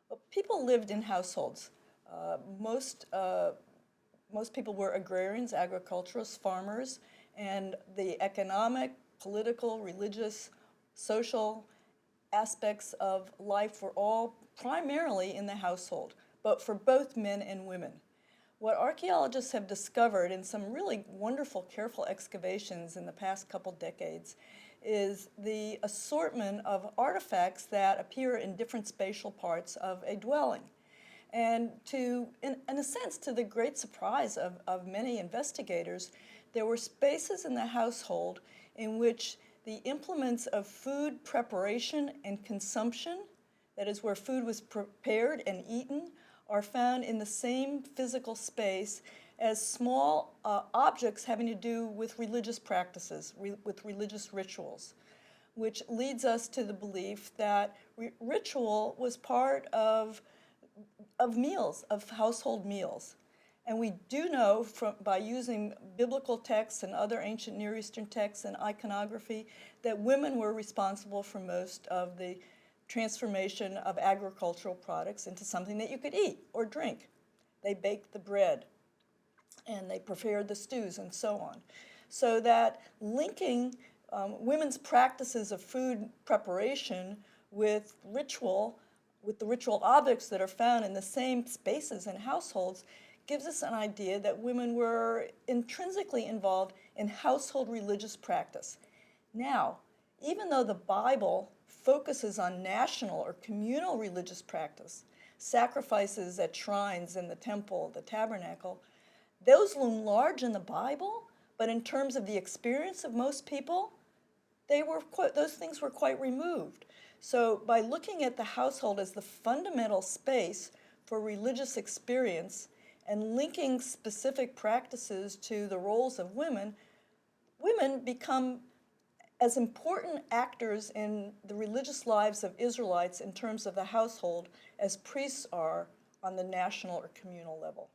Well, people lived in households. Most people were agrarians, agriculturists, farmers, and the economic, political, religious, social aspects of life were all primarily in the household, but for both men and women. What archaeologists have discovered in some really wonderful, careful excavations in the past couple decades is the assortment of artifacts that appear in different spatial parts of a dwelling. And in a sense, to the great surprise of many investigators, there were spaces in the household in which the implements of food preparation and consumption, that is where food was prepared and eaten, are found in the same physical space as small objects having to do with religious practices, with religious rituals, which leads us to the belief that ritual was part of meals, of household meals. And we do know by using biblical texts and other ancient Near Eastern texts and iconography that women were responsible for most of the transformation of agricultural products into something that you could eat or drink. They baked the bread and they prepared the stews and so on. So that linking women's practices of food preparation with the ritual objects that are found in the same spaces and households gives us an idea that women were intrinsically involved in household religious practice. Now, even though the Bible focuses on national or communal religious practice, sacrifices at shrines in the temple, the tabernacle, those loom large in the Bible, but in terms of the experience of most people, those things were quite removed. So by looking at the household as the fundamental space for religious experience and linking specific practices to the roles of women, women become as important actors in the religious lives of Israelites in terms of the household as priests are on the national or communal level.